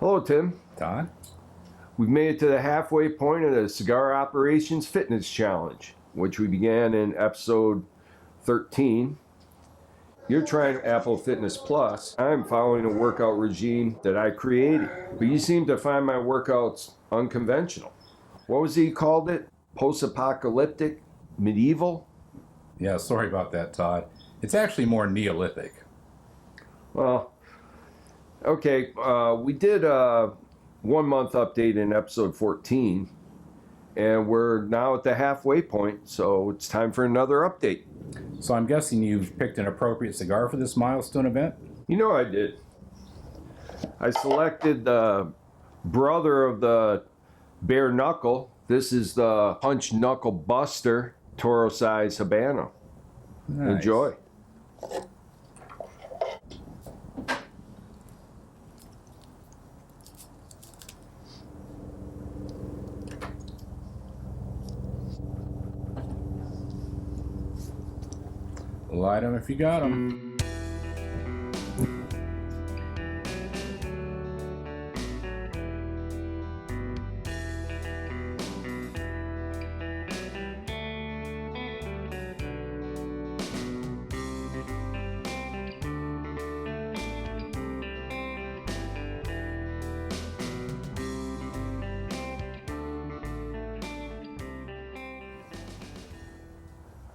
Hello, Tim. Todd? We've made it to the halfway point of the Cigar Operations Fitness Challenge, which we began in episode 13. You're trying Apple Fitness Plus. I'm following a workout regime that I created, but you seem to find my workouts unconventional. What was he called it? Post-apocalyptic? Medieval? Yeah, sorry about that, Todd. It's actually more Neolithic. Well, okay, we did a 1 month update in episode 14, and we're now at the halfway point, so it's time for another update. So I'm guessing you've picked an appropriate cigar for this milestone event? You know I did. I selected the brother of the Bare Knuckle. This is the Punch Knuckle Buster Toro Size Habano. Nice. Enjoy. Light 'em if you got 'em.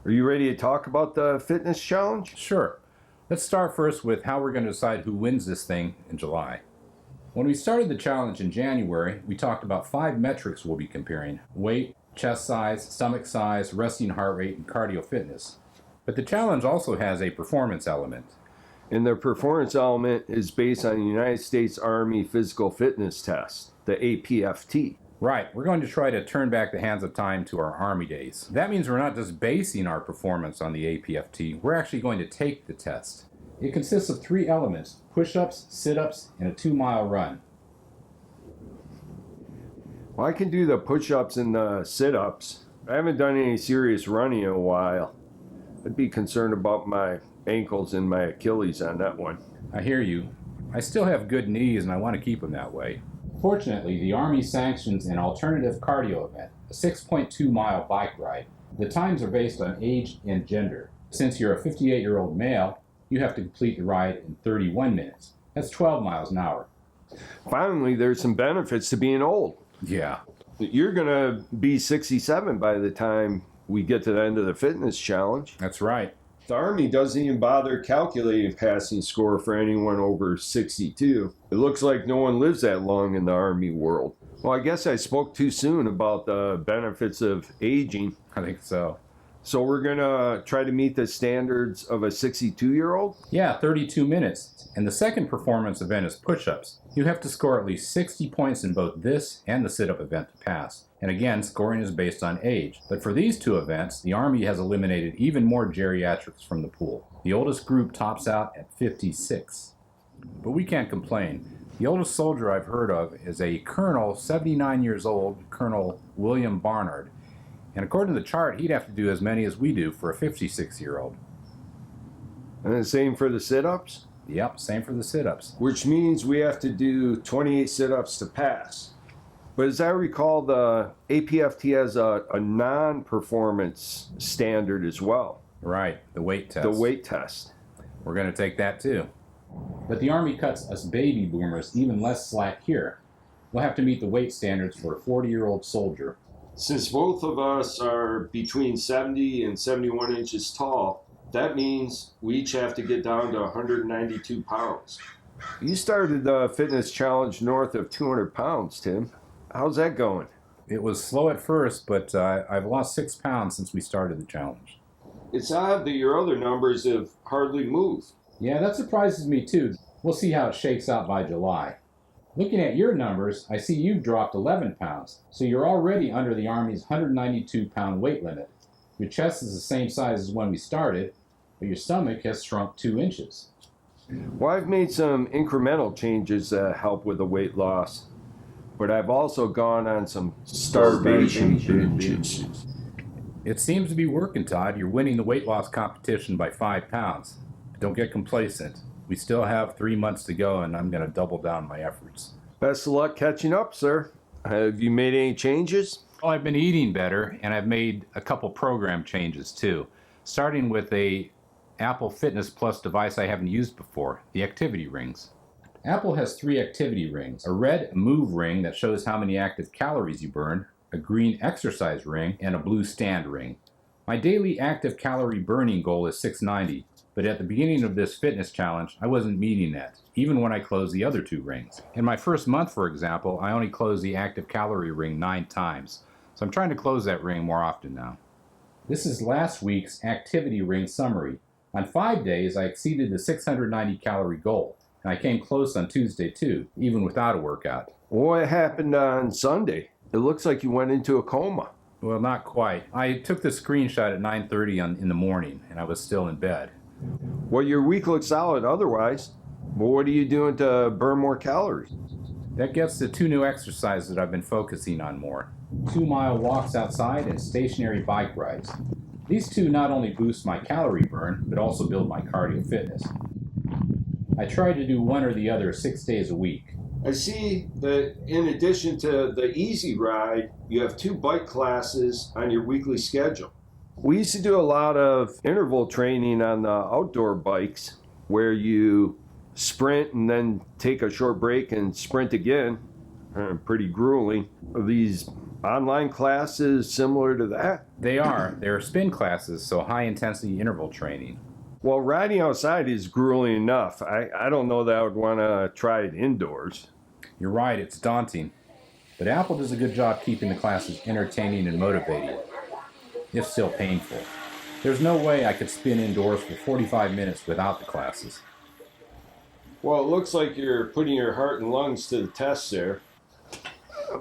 Are you ready to talk about the fitness challenge? Sure. Let's start first with how we're going to decide who wins this thing in July. When we started the challenge in January, we talked about 5 metrics we'll be comparing: weight, chest size, stomach size, resting heart rate, and cardio fitness. But the challenge also has a performance element. And the performance element is based on the United States Army Physical Fitness Test, the APFT. Right, we're going to try to turn back the hands of time to our Army days. That means we're not just basing our performance on the APFT, we're actually going to take the test. It consists of 3 elements: push-ups, sit-ups, and a 2-mile run. Well, I can do the push-ups and the sit-ups. I haven't done any serious running in a while. I'd be concerned about my ankles and my Achilles on that one. I hear you. I still have good knees and I want to keep them that way. Fortunately, the Army sanctions an alternative cardio event, a 6.2-mile bike ride. The times are based on age and gender. Since you're a 58-year-old male, you have to complete the ride in 31 minutes. That's 12 miles an hour. Finally, there's some benefits to being old. Yeah. You're going to be 67 by the time we get to the end of the fitness challenge. That's right. The Army doesn't even bother calculating passing score for anyone over 62. It looks like no one lives that long in the Army world. Well, I guess I spoke too soon about the benefits of aging. I think so. So we're going to try to meet the standards of a 62-year-old? Yeah, 32 minutes. And the second performance event is push-ups. You have to score at least 60 points in both this and the sit-up event to pass. And again, scoring is based on age. But for these 2 events, the Army has eliminated even more geriatrics from the pool. The oldest group tops out at 56. But we can't complain. The oldest soldier I've heard of is a colonel, 79 years old, Colonel William Barnard. And according to the chart, he'd have to do as many as we do for a 56-year-old. And the same for the sit-ups? Yep, same for the sit-ups. Which means we have to do 28 sit-ups to pass. But as I recall, the APFT has a non-performance standard as well. Right, the weight test. The weight test. We're going to take that too. But the Army cuts us baby boomers even less slack here. We'll have to meet the weight standards for a 40-year-old soldier. Since both of us are between 70 and 71 inches tall, that means we each have to get down to 192 pounds. You started the fitness challenge north of 200 pounds, Tim. How's that going? It was slow at first, but I've lost 6 pounds since we started the challenge. It's odd that your other numbers have hardly moved. Yeah, that surprises me too. We'll see how it shakes out by July. Looking at your numbers, I see you've dropped 11 pounds, so you're already under the Army's 192-pound weight limit. Your chest is the same size as when we started, but your stomach has shrunk 2 inches. Well, I've made some incremental changes that help with the weight loss, but I've also gone on some starvation binges. It seems to be working, Todd. You're winning the weight loss competition by 5 pounds. But don't get complacent. We still have 3 months to go, and I'm going to double down my efforts. Best of luck catching up, sir. Have you made any changes? Well, I've been eating better, and I've made a couple program changes too, starting with a Apple Fitness Plus device I haven't used before, the activity rings. Apple has 3 activity rings: a red move ring that shows how many active calories you burn, a green exercise ring, and a blue stand ring. My daily active calorie burning goal is 690, but at the beginning of this fitness challenge, I wasn't meeting that, even when I closed the other 2 rings. In my first month, for example, I only closed the active calorie ring 9 times, so I'm trying to close that ring more often now. This is last week's activity ring summary. On 5 days, I exceeded the 690 calorie goal, and I came close on Tuesday too, even without a workout. What happened on Sunday? It looks like you went into a coma. Well, not quite. I took the screenshot at 9:30 in the morning, and I was still in bed. Well, your week looks solid otherwise. But what are you doing to burn more calories? That gets to 2 new exercises that I've been focusing on more: 2-mile walks outside and stationary bike rides. These 2 not only boost my calorie burn, but also build my cardio fitness. I try to do one or the other 6 days a week. I see that in addition to the easy ride, you have 2 bike classes on your weekly schedule. We used to do a lot of interval training on the outdoor bikes where you sprint and then take a short break and sprint again. Pretty grueling. Are these online classes similar to that? They are. They're spin classes, so high intensity interval training. Well, riding outside is grueling enough. I don't know that I would want to try it indoors. You're right, it's daunting. But Apple does a good job keeping the classes entertaining and motivating, if still painful. There's no way I could spin indoors for 45 minutes without the classes. Well, it looks like you're putting your heart and lungs to the test there.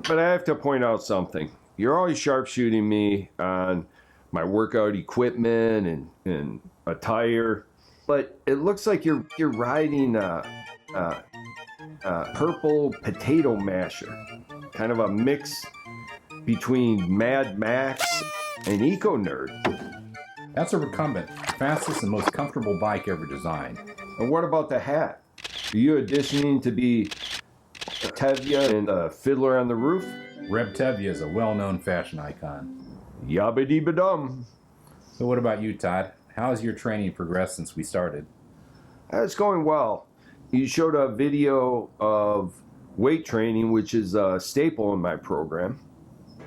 But I have to point out something. You're always sharpshooting me on my workout equipment and attire, but it looks like you're riding a purple potato masher, kind of a mix between Mad Max and Eco Nerd. That's a recumbent, the fastest and most comfortable bike ever designed. And what about the hat? Are you auditioning to be Tevye and the Fiddler on the Roof? Reb Tevye is a well-known fashion icon. Yabba dee dum. So what about you, Todd? How has your training progressed since we started? It's going well. You showed a video of weight training, which is a staple in my program.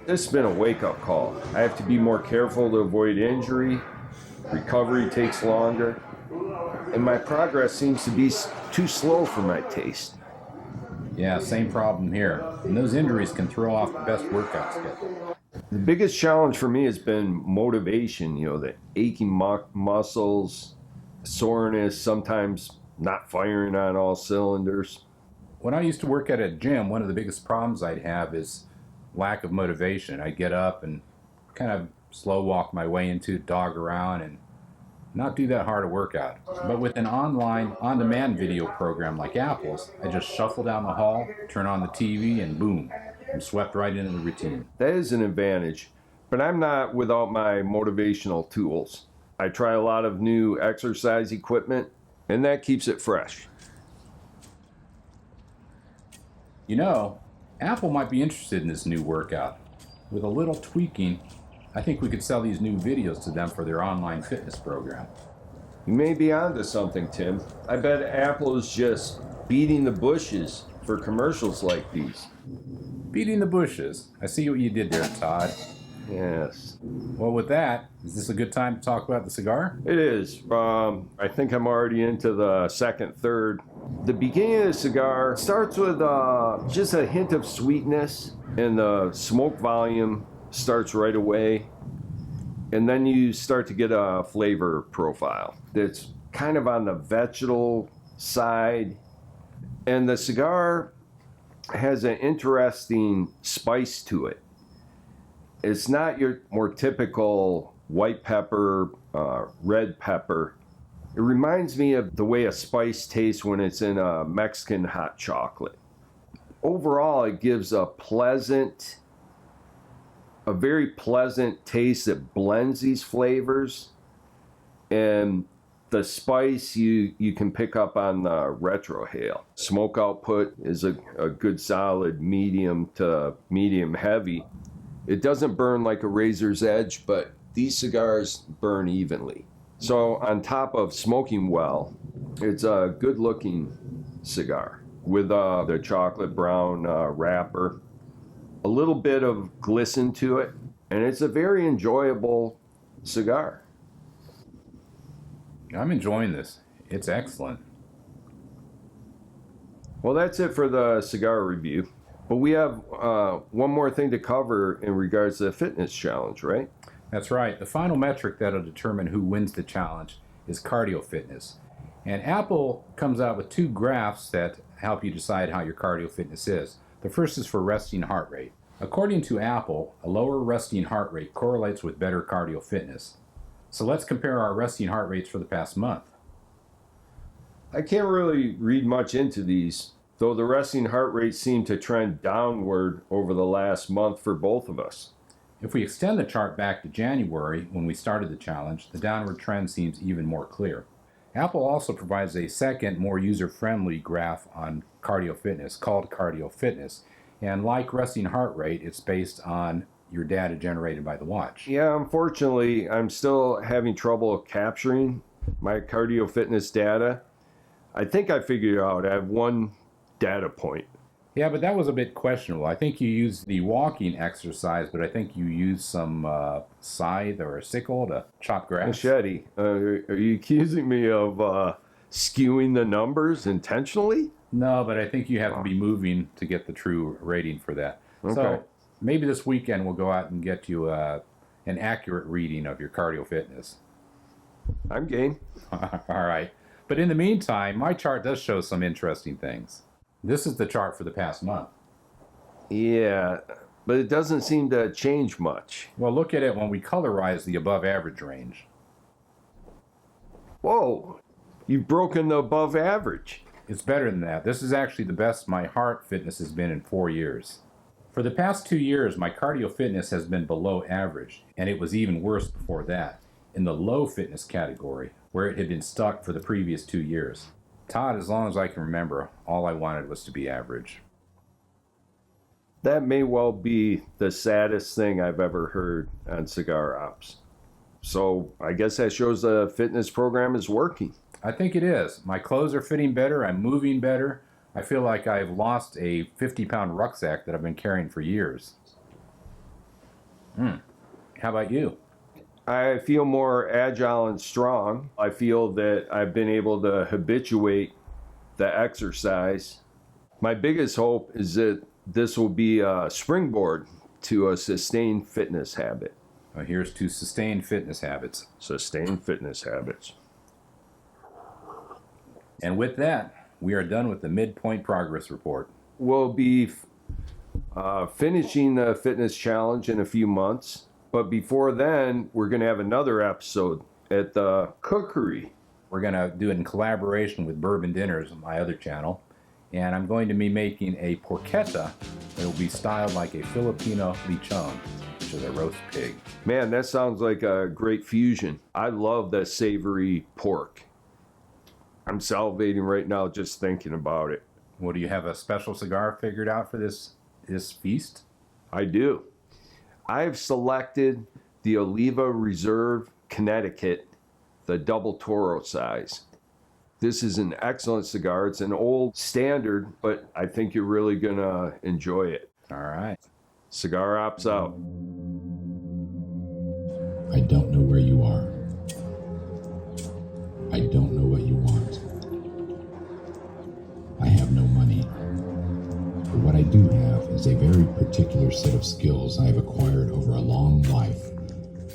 This has been a wake-up call. I have to be more careful to avoid injury. Recovery takes longer. And my progress seems to be too slow for my taste. Yeah, same problem here. And those injuries can throw off the best workout schedule. The biggest challenge for me has been motivation, the aching muscles, soreness, sometimes not firing on all cylinders. When I used to work at a gym, one of the biggest problems I'd have is lack of motivation. I'd get up and kind of slow walk my way into, dog around, and not do that hard a workout. But with an online, on-demand video program like Apple's, I just shuffle down the hall, turn on the TV, and boom, I'm swept right into the routine. That is an advantage, but I'm not without my motivational tools. I try a lot of new exercise equipment, and that keeps it fresh. You know, Apple might be interested in this new workout. With a little tweaking, I think we could sell these new videos to them for their online fitness program. You may be onto something, Tim. I bet Apple is just beating the bushes for commercials like these. Beating the bushes. I see what you did there, Todd. Yes. Well, with that, is this a good time to talk about the cigar? It is. I think I'm already into the second third. The beginning of the cigar starts with just a hint of sweetness, and the smoke volume starts right away. And then you start to get a flavor profile that's kind of on the vegetal side. And the cigar has an interesting spice to it. It's not your more typical white pepper, red pepper. It reminds me of the way a spice tastes when it's in a Mexican hot chocolate. Overall, it gives a very pleasant taste that blends these flavors. And The spice you can pick up on the retrohale. Smoke output is a good solid medium to medium heavy. It doesn't burn like a razor's edge, but these cigars burn evenly. So on top of smoking well, it's a good looking cigar with the chocolate brown wrapper, a little bit of glisten to it, and it's a very enjoyable cigar. I'm enjoying this. It's excellent. Well, that's it for the cigar review. But we have one more thing to cover in regards to the fitness challenge, right? That's right. The final metric that'll determine who wins the challenge is cardio fitness. And Apple comes out with 2 graphs that help you decide how your cardio fitness is. The first is for resting heart rate. According to Apple, a lower resting heart rate correlates with better cardio fitness. So let's compare our resting heart rates for the past month. I can't really read much into these, though the resting heart rate seemed to trend downward over the last month for both of us. If we extend the chart back to January, when we started the challenge, the downward trend seems even more clear. Apple also provides a second, more user-friendly graph on cardio fitness called cardio fitness. And like resting heart rate, it's based on your data generated by the watch. Yeah, unfortunately, I'm still having trouble capturing my cardio fitness data. I think I figured out I have one data point. Yeah, but that was a bit questionable. I think you used the walking exercise, but I think you used some scythe or a sickle to chop grass. Machete, are you accusing me of skewing the numbers intentionally? No, but I think you have to be moving to get the true rating for that. Okay. So maybe this weekend we'll go out and get you an accurate reading of your cardio fitness. I'm game. All right. But in the meantime, my chart does show some interesting things. This is the chart for the past month. Yeah, but it doesn't seem to change much. Well, look at it when we colorize the above average range. Whoa, you've broken the above average. It's better than that. This is actually the best my heart fitness has been in 4 years. For the past 2 years, my cardio fitness has been below average, and it was even worse before that, in the low fitness category, where it had been stuck for the previous 2 years. Todd, as long as I can remember, all I wanted was to be average. That may well be the saddest thing I've ever heard on Cigar Ops. So I guess that shows the fitness program is working. I think it is. My clothes are fitting better. I'm moving better. I feel like I've lost a 50-pound rucksack that I've been carrying for years. How about you? I feel more agile and strong. I feel that I've been able to habituate the exercise. My biggest hope is that this will be a springboard to a sustained fitness habit. Well, here's to sustained fitness habits. Sustained fitness habits. And with that, we are done with the midpoint progress report. We'll be finishing the fitness challenge in a few months. But before then, we're going to have another episode at the cookery. We're going to do it in collaboration with Bourbon Dinners on my other channel. And I'm going to be making a porchetta that will be styled like a Filipino lechon, which is a roast pig. Man, that sounds like a great fusion. I love that savory pork. I'm salivating right now just thinking about it. Well, do you have a special cigar figured out for this feast? I do. I've selected the Oliva Reserve Connecticut, the Double Toro size. This is an excellent cigar. It's an old standard, but I think you're really going to enjoy it. All right. Cigar Ops out. I don't know where you are. I don't know what you want. I have no money. But what I do have is a very particular set of skills I have acquired over a long life.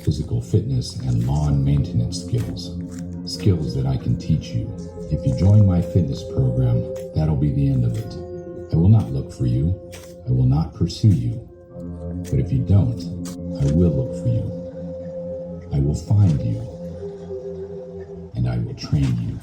Physical fitness and lawn maintenance skills. Skills that I can teach you. If you join my fitness program, that'll be the end of it. I will not look for you. I will not pursue you. But if you don't, I will look for you. I will find you. And I will train you.